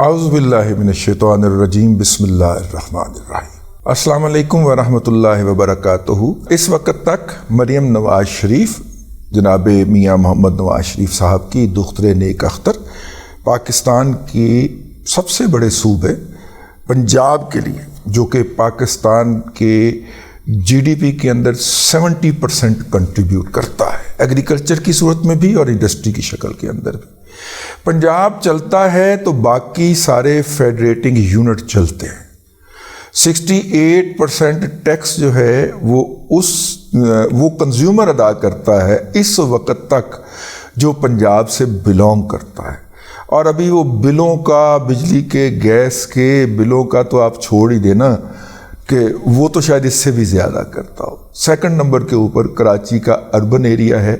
اعوذ باللہ من الشیطان الرجیم بسم اللہ الرحمن الرحیم۔ السلام علیکم ورحمۃ اللہ وبرکاتہ۔ اس وقت تک مریم نواز شریف، جناب میاں محمد نواز شریف صاحب کی دختر نیک اختر، پاکستان کی سب سے بڑے صوبے پنجاب کے لیے، جو کہ پاکستان کے جی ڈی پی کے اندر 70% کنٹریبیوٹ کرتا ہے، ایگریکلچر کی صورت میں بھی اور انڈسٹری کی شکل کے اندر بھی۔ پنجاب چلتا ہے تو باقی سارے فیڈریٹنگ یونٹ چلتے ہیں۔ 68% ٹیکس جو ہے وہ کنزیومر ادا کرتا ہے اس وقت تک جو پنجاب سے بلونگ کرتا ہے، اور ابھی وہ بلوں کا، بجلی کے، گیس کے بلوں کا تو آپ چھوڑ ہی دینا کہ وہ تو شاید اس سے بھی زیادہ کرتا ہو۔ سیکنڈ نمبر کے اوپر کراچی کا اربن ایریا ہے،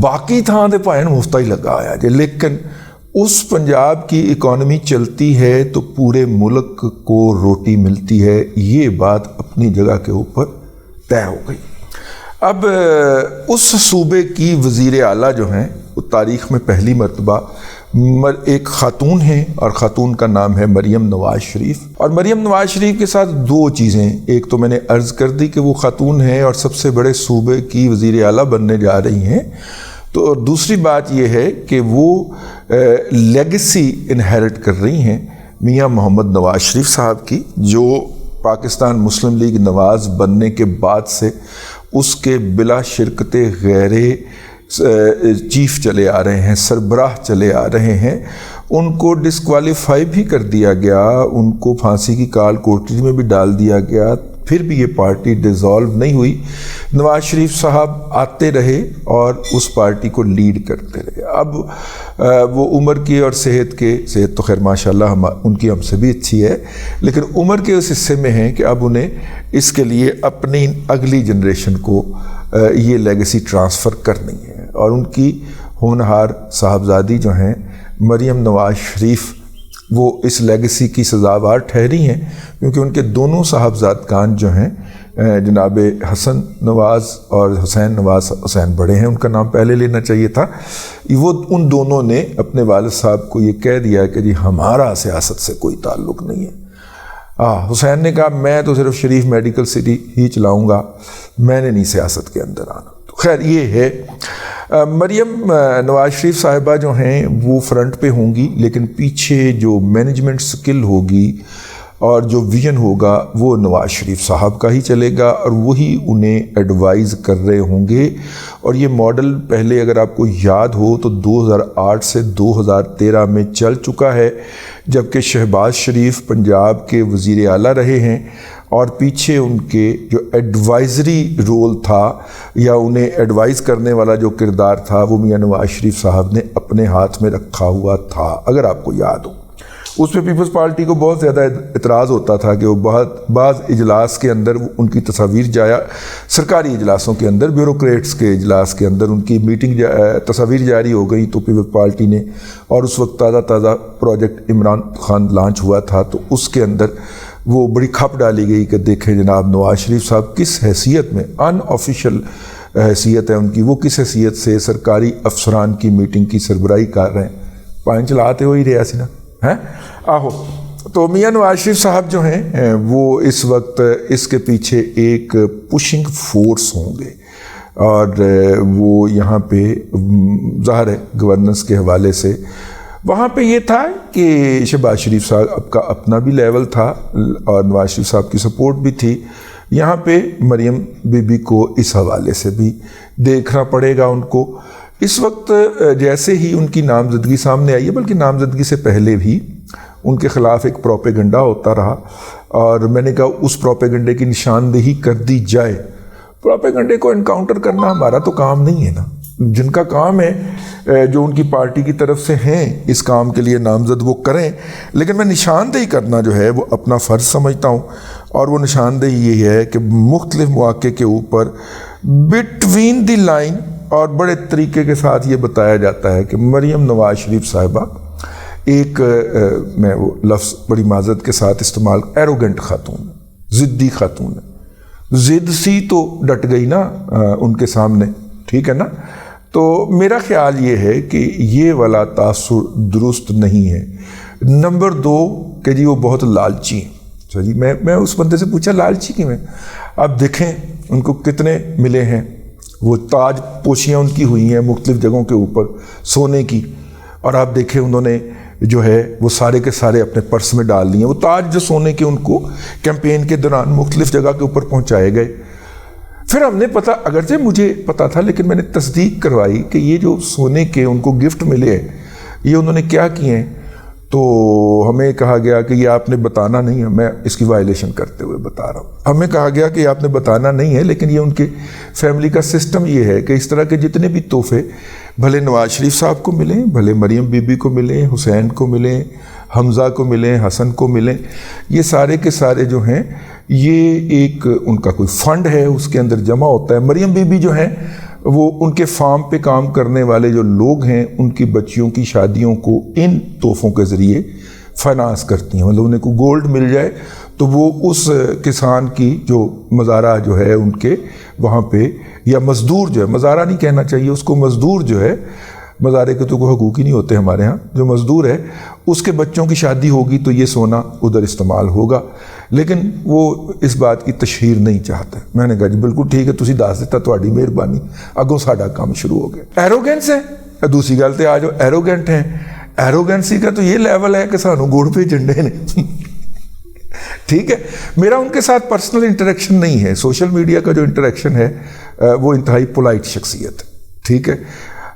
باقی تھان تے پائن مفتا ہی لگا آیا جی، لیکن اس پنجاب کی اکانومی چلتی ہے تو پورے ملک کو روٹی ملتی ہے، یہ بات اپنی جگہ کے اوپر طے ہو گئی۔ اب اس صوبے کی وزیر اعلیٰ جو ہیں وہ تاریخ میں پہلی مرتبہ ایک خاتون ہیں، اور خاتون کا نام ہے مریم نواز شریف۔ اور مریم نواز شریف کے ساتھ دو چیزیں، ایک تو میں نے عرض کر دی کہ وہ خاتون ہیں اور سب سے بڑے صوبے کی وزیر اعلیٰ بننے جا رہی ہیں، تو دوسری بات یہ ہے کہ وہ لیگیسی انہیرٹ کر رہی ہیں میاں محمد نواز شریف صاحب کی، جو پاکستان مسلم لیگ نواز بننے کے بعد سے اس کے بلا شرکت غیر چیف چلے آ رہے ہیں، سربراہ چلے آ رہے ہیں۔ ان کو ڈسکوالیفائی بھی کر دیا گیا، ان کو پھانسی کی کال کوٹری میں بھی ڈال دیا گیا، پھر بھی یہ پارٹی ڈیزالو نہیں ہوئی۔ نواز شریف صاحب آتے رہے اور اس پارٹی کو لیڈ کرتے رہے۔ اب وہ عمر کی اور صحت تو خیر ماشاءاللہ ان کی ہم سے بھی اچھی ہے، لیکن عمر کے اس حصے میں ہیں کہ اب انہیں اس کے لیے اپنی اگلی جنریشن کو یہ لیگیسی ٹرانسفر کرنی ہے، اور ان کی ہونہار صاحبزادی جو ہیں مریم نواز شریف، وہ اس لیگیسی کی سزاوار ٹھہری ہیں، کیونکہ ان کے دونوں صاحبزادگان جو ہیں جناب حسن نواز اور حسین نواز، حسین بڑے ہیں، ان کا نام پہلے لینا چاہیے تھا، وہ ان دونوں نے اپنے والد صاحب کو یہ کہہ دیا کہ جی ہمارا سیاست سے کوئی تعلق نہیں ہے۔ حسین نے کہا میں تو صرف شریف میڈیکل سٹی ہی چلاؤں گا، میں نے نہیں سیاست کے اندر آنا۔ تو خیر یہ ہے، مریم نواز شریف صاحبہ جو ہیں وہ فرنٹ پہ ہوں گی، لیکن پیچھے جو مینجمنٹ سکل ہوگی اور جو ویژن ہوگا وہ نواز شریف صاحب کا ہی چلے گا، اور وہی انہیں ایڈوائز کر رہے ہوں گے۔ اور یہ ماڈل پہلے اگر آپ کو یاد ہو تو 2008 سے 2013 میں چل چکا ہے، جبکہ شہباز شریف پنجاب کے وزیر اعلیٰ رہے ہیں، اور پیچھے ان کے جو ایڈوائزری رول تھا یا انہیں ایڈوائز کرنے والا جو کردار تھا وہ میاں نواز شریف صاحب نے اپنے ہاتھ میں رکھا ہوا تھا، اگر آپ کو یاد ہو۔ اس پہ پیپلز پارٹی کو بہت زیادہ اعتراض ہوتا تھا کہ وہ بعض اجلاس کے اندر ان کی تصاویر سرکاری اجلاسوں کے اندر، بیوروکریٹس کے اجلاس کے اندر ان کی میٹنگ تصاویر جاری ہو گئی، تو پیپلز پارٹی نے، اور اس وقت تازہ پروجیکٹ عمران خان لانچ ہوا تھا، تو اس کے اندر وہ بڑی کھپ ڈالی گئی کہ دیکھیں جناب نواز شریف صاحب کس حیثیت میں، ان آفیشیل حیثیت ہے ان کی، وہ کس حیثیت سے سرکاری افسران کی میٹنگ کی سربراہی کر رہے ہیں، پائن چلاتے ہوئی رہا سی نا آہو۔ تو میاں نواز شریف صاحب جو ہیں وہ اس وقت اس کے پیچھے ایک پشنگ فورس ہوں گے، اور وہ یہاں پہ ظاہر ہے گورننس کے حوالے سے وہاں پہ یہ تھا کہ شہباز شریف صاحب کا اپنا بھی لیول تھا اور نواز شریف صاحب کی سپورٹ بھی تھی، یہاں پہ مریم بی بی کو اس حوالے سے بھی دیکھنا پڑے گا ان کو۔ اس وقت جیسے ہی ان کی نامزدگی سامنے آئی ہے، بلکہ نامزدگی سے پہلے بھی ان کے خلاف ایک پروپیگنڈا ہوتا رہا، اور میں نے کہا اس پروپیگنڈے کی نشاندہی کر دی جائے۔ پروپیگنڈے کو انکاؤنٹر کرنا ہمارا تو کام نہیں ہے نا، جن کا کام ہے، جو ان کی پارٹی کی طرف سے ہیں اس کام کے لیے نامزد، وہ کریں، لیکن میں نشاندہی کرنا جو ہے وہ اپنا فرض سمجھتا ہوں، اور وہ نشاندہی یہ ہے کہ مختلف مواقع کے اوپر بٹوین دی لائن اور بڑے طریقے کے ساتھ یہ بتایا جاتا ہے کہ مریم نواز شریف صاحبہ ایک میں وہ لفظ بڑی معذرت کے ساتھ استعمال، ایروگنٹ خاتون، ضدی خاتون ہے، ضد سی تو ڈٹ گئی نا ان کے سامنے، ٹھیک ہے نا، تو میرا خیال یہ ہے کہ یہ والا تاثر درست نہیں ہے۔ نمبر 2 کہ جی وہ بہت لالچی ہیں۔ اچھا جی، میں اس بندے سے پوچھا لالچی کیوں ہیں؟ آپ دیکھیں ان کو کتنے ملے ہیں، وہ تاج پوشیاں ان کی ہوئی ہیں مختلف جگہوں کے اوپر سونے کی، اور آپ دیکھیں انہوں نے جو ہے وہ سارے کے سارے اپنے پرس میں ڈال لیے، وہ تاج جو سونے کے ان کو کیمپین کے دوران مختلف جگہ کے اوپر پہنچائے گئے۔ پھر ہم نے پتہ، اگرچہ مجھے پتا تھا لیکن میں نے تصدیق کروائی کہ یہ جو سونے کے ان کو گفٹ ملے ہیں یہ انہوں نے کیا کیے ہیں، تو ہمیں کہا گیا کہ یہ آپ نے بتانا نہیں ہے، میں اس کی وائلیشن کرتے ہوئے بتا رہا ہوں، ہمیں کہا گیا کہ یہ آپ نے بتانا نہیں ہے، لیکن یہ ان کے فیملی کا سسٹم یہ ہے کہ اس طرح کے جتنے بھی تحفے بھلے نواز شریف صاحب کو ملیں، بھلے مریم بی بی کو ملیں، حسین کو ملیں، حمزہ کو ملیں، حسن کو ملیں، یہ سارے کے سارے جو ہیں یہ ایک ان کا کوئی فنڈ ہے، اس کے اندر جمع ہوتا ہے۔ مریم بی بی جو ہیں وہ ان کے فارم پہ کام کرنے والے جو لوگ ہیں ان کی بچیوں کی شادیوں کو ان تحفوں کے ذریعے فائنانس کرتی ہیں، مطلب انہیں کو گولڈ مل جائے تو وہ اس کسان کی جو مزارع جو ہے ان کے وہاں پہ، یا مزدور جو ہے، مزارع نہیں کہنا چاہیے اس کو، مزدور جو ہے، مزارے کے تو کوئی حقوق ہی نہیں ہوتے ہمارے ہاں، جو مزدور ہے اس کے بچوں کی شادی ہوگی تو یہ سونا ادھر استعمال ہوگا، لیکن وہ اس بات کی تشہیر نہیں چاہتا۔ میں نے کہا جی بالکل ٹھیک ہے، تسی دس دیتا، تہاڈی مہربانی، اگوں ساڈا کام شروع ہو گیا۔ ایروگینس ہے دوسری گل تے آ جو ایروگینٹ ہیں، ایروگینسی کا تو یہ لیول ہے کہ سانوں گوڑ پہ جنڈے نے ٹھیک ہے۔ میرا ان کے ساتھ پرسنل انٹریکشن نہیں ہے، سوشل میڈیا کا جو انٹریکشن ہے وہ انتہائی پولائٹ شخصیت، ٹھیک ہے۔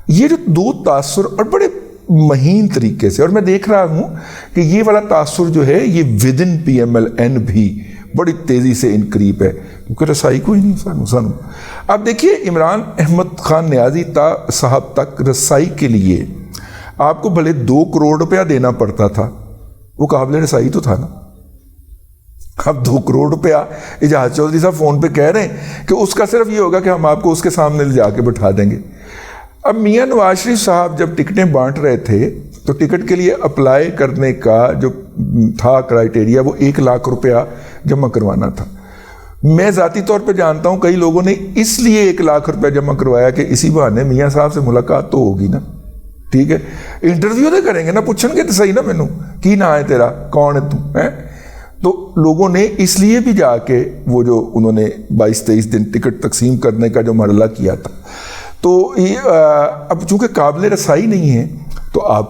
یہ جو 2 تاثر اور بڑے مہین طریقے سے، اور میں دیکھ رہا ہوں کہ یہ والا تاثر جو ہے یہ ودن پی ایم ایل این بھی بڑی تیزی سے انقریب ہے، کیونکہ رسائی کوئی نہیں سانو۔ اب دیکھیے عمران احمد خان نیازی صاحب تک رسائی کے لیے آپ کو بھلے 2 کروڑ روپیہ دینا پڑتا تھا، وہ قابل رسائی تو تھا نا۔ اب 2 کروڑ روپیہ اجاز چودھری صاحب فون پہ کہہ رہے ہیں کہ اس کا صرف یہ ہوگا کہ ہم آپ کو اس کے سامنے لے جا کے بٹھا دیں گے۔ اب میاں نواز شریف صاحب جب ٹکٹیں بانٹ رہے تھے تو ٹکٹ کے لیے اپلائی کرنے کا جو تھا کرائیٹیریا وہ 1 لاکھ روپیہ جمع کروانا تھا۔ میں ذاتی طور پہ جانتا ہوں کئی لوگوں نے اس لیے 1 لاکھ روپیہ جمع کروایا کہ اسی بہانے میاں صاحب سے ملاقات تو ہوگی نا، ٹھیک ہے، انٹرویو تو کریں گے نا، پوچھیں گے تو صحیح نا مینوں کی نا ہے تیرا، کون ہے تم ہے۔ تو لوگوں نے اس لیے بھی جا کے وہ جو انہوں نے 22-23 دن ٹکٹ تقسیم کرنے کا جو مرحلہ کیا تھا، تو اب چونکہ قابل رسائی نہیں ہے تو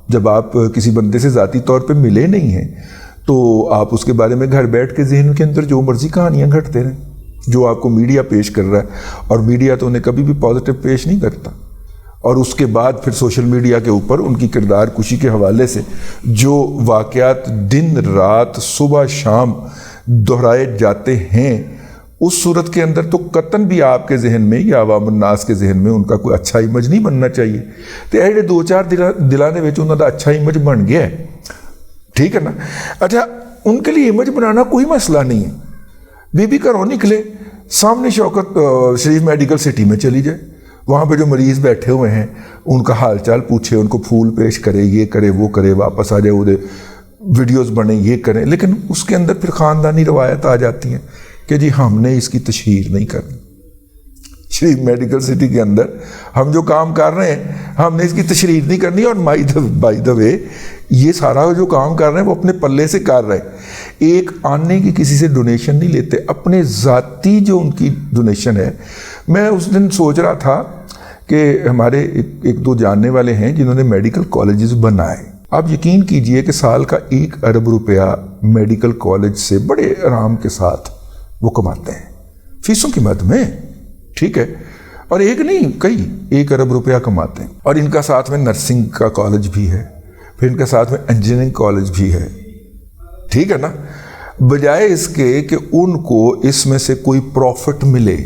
جب آپ کسی بندے سے ذاتی طور پہ ملے نہیں ہیں تو آپ اس کے بارے میں گھر بیٹھ کے ذہن کے اندر جو مرضی کہانیاں گھڑتے رہیں، جو آپ کو میڈیا پیش کر رہا ہے، اور میڈیا تو انہیں کبھی بھی پازیٹیو پیش نہیں کرتا، اور اس کے بعد پھر سوشل میڈیا کے اوپر ان کی کردار کشی کے حوالے سے جو واقعات دن رات صبح شام دہرائے جاتے ہیں، اس صورت کے اندر تو قطعاً بھی آپ کے ذہن میں یا عوام الناس کے ذہن میں ان کا کوئی اچھا امیج نہیں بننا چاہیے۔ تو یہ 2-4 دلاں دے وچ انہاں دا اچھا امیج بن گیا ہے، ٹھیک ہے نا۔ اچھا ان کے لیے امیج بنانا کوئی مسئلہ نہیں ہے، بی بی گھروں نکلے سامنے شوکت شریف میڈیکل سٹی میں چلی جائے، وہاں پہ جو مریض بیٹھے ہوئے ہیں ان کا حال چال پوچھے، ان کو پھول پیش کرے، یہ کرے وہ کرے، واپس آ جائے، وہ ویڈیوز بنے، یہ کریں، لیکن اس کے اندر پھر خاندانی روایت آ جاتی ہیں کہ جی ہم نے اس کی تشہیر نہیں کرنی، شریف میڈیکل سٹی کے اندر ہم جو کام کر رہے ہیں ہم نے اس کی تشہیر نہیں کرنی، اور بائی دا وے یہ سارا جو کام کر رہے ہیں وہ اپنے پلے سے کر رہے ہیں، ایک آنے کی کسی سے ڈونیشن نہیں لیتے، اپنے ذاتی جو ان کی ڈونیشن ہے۔ میں اس دن سوچ رہا تھا کہ ہمارے 1-2 جاننے والے ہیں جنہوں نے میڈیکل کالجز بنائے، آپ یقین کیجئے کہ سال کا 1 ارب روپیہ میڈیکل کالج سے بڑے آرام کے ساتھ وہ کماتے ہیں فیسوں کی مد میں، ٹھیک ہے، اور ایک نہیں کئی 1 ارب روپیہ کماتے ہیں، اور ان کا ساتھ میں نرسنگ کا کالج بھی ہے، پھر ان کا ساتھ میں انجینئرنگ کالج بھی ہے، ٹھیک ہے نا، بجائے اس کے کہ ان کو اس میں سے کوئی پروفٹ ملے۔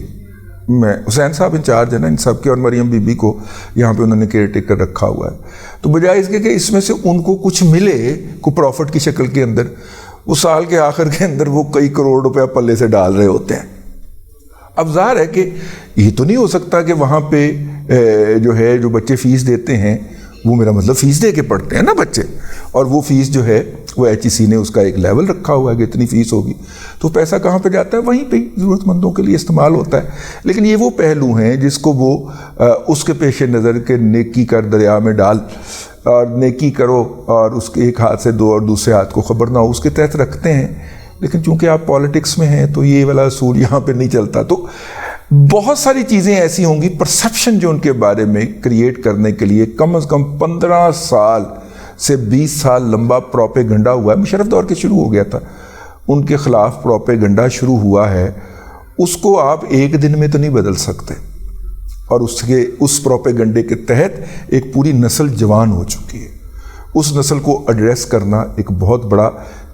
میں حسین صاحب انچارج ہے نا ان سب کے، اور مریم بی بی کو یہاں پہ انہوں نے کیئر ٹیکر رکھا ہوا ہے، تو بجائے اس کے کہ اس میں سے ان کو کچھ ملے کوئی پروفٹ کی شکل کے اندر، وہ سال کے آخر کے اندر وہ کئی کروڑ روپیہ پلے سے ڈال رہے ہوتے ہیں۔ اب ظاہر ہے کہ یہ تو نہیں ہو سکتا کہ وہاں پہ جو ہے جو بچے فیس دیتے ہیں وہ میرا مطلب فیس دے کے پڑھتے ہیں نا بچے, اور وہ فیس جو ہے وہ HEC نے اس کا ایک لیول رکھا ہوا ہے کہ اتنی فیس ہوگی, تو پیسہ کہاں پہ جاتا ہے, وہیں پہ ضرورت مندوں کے لیے استعمال ہوتا ہے. لیکن یہ وہ پہلو ہیں جس کو وہ اس کے پیش نظر کے نیکی کر دریا میں ڈال, اور نیکی کرو اور اس کے ایک ہاتھ سے دو اور دوسرے ہاتھ کو خبر نہ ہو, اس کے تحت رکھتے ہیں. لیکن چونکہ آپ پالیٹکس میں ہیں تو یہ والا اصول یہاں پہ نہیں چلتا. تو بہت ساری چیزیں ایسی ہوں گی, پرسیپشن جو ان کے بارے میں کریٹ کرنے کے لیے کم از کم 15 سال سے 20 سال لمبا پروپیگنڈا ہوا ہے. مشرف دور کے شروع ہو گیا تھا, ان کے خلاف پروپیگنڈا شروع ہوا ہے. اس کو آپ ایک دن میں تو نہیں بدل سکتے, اور اس پروپیگنڈے کے تحت ایک پوری نسل جوان ہو چکی ہے. اس نسل کو ایڈریس کرنا ایک بہت بڑا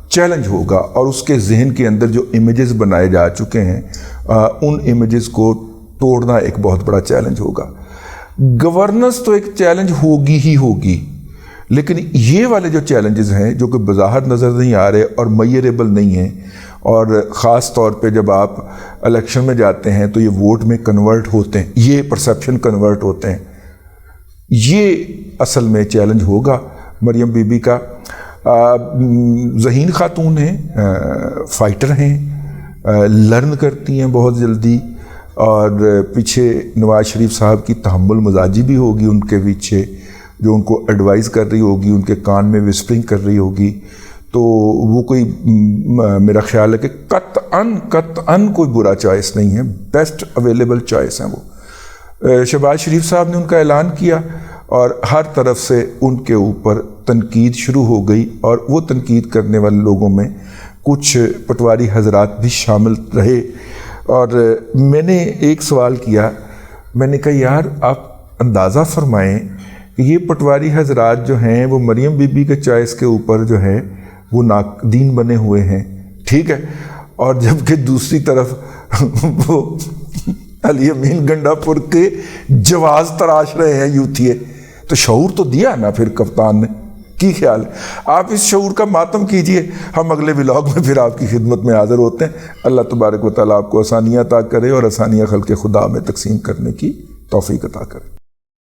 چیلنج ہوگا, اور اس کے ذہن کے اندر جو امیجز بنائے جا چکے ہیں ان امیجز کو توڑنا ایک بہت بڑا چیلنج ہوگا. گورننس تو ایک چیلنج ہوگی ہی ہوگی, لیکن یہ والے جو چیلنجز ہیں جو کہ بظاہر نظر نہیں آ رہے اور میئریبل نہیں ہیں, اور خاص طور پہ جب آپ الیکشن میں جاتے ہیں تو یہ ووٹ میں کنورٹ ہوتے ہیں, یہ پرسیپشن کنورٹ ہوتے ہیں, یہ اصل میں چیلنج ہوگا. مریم بی بی کا ذہین خاتون ہیں, فائٹر ہیں, لرن کرتی ہیں بہت جلدی, اور پیچھے نواز شریف صاحب کی تحمل مزاجی بھی ہوگی ان کے پیچھے, جو ان کو ایڈوائز کر رہی ہوگی, ان کے کان میں وسپرنگ کر رہی ہوگی. تو وہ کوئی میرا خیال ہے کہ قطعاً کوئی برا چوائس نہیں ہے, بیسٹ اویلیبل چوائس ہیں وہ. شہباز شریف صاحب نے ان کا اعلان کیا اور ہر طرف سے ان کے اوپر تنقید شروع ہو گئی, اور وہ تنقید کرنے والے لوگوں میں کچھ پٹواری حضرات بھی شامل رہے. اور میں نے ایک سوال کیا, میں نے کہا یار آپ اندازہ فرمائیں کہ یہ پٹواری حضرات جو ہیں وہ مریم بی بی کے چوائس کے اوپر جو ہے وہ ناقدین بنے ہوئے ہیں, ٹھیک ہے, اور جبکہ دوسری طرف وہ علی امین گنڈا پور کے جواز تراش رہے ہیں یوتھیے. تو شعور تو دیا نا پھر کپتان نے, کی خیال ہے؟ آپ اس شعور کا ماتم کیجئے. ہم اگلے ولاگ میں پھر آپ کی خدمت میں حاضر ہوتے ہیں. اللہ تبارک و تعالیٰ آپ کو آسانیاں عطا کرے اور آسانیاں خلق خدا میں تقسیم کرنے کی توفیق عطا کرے.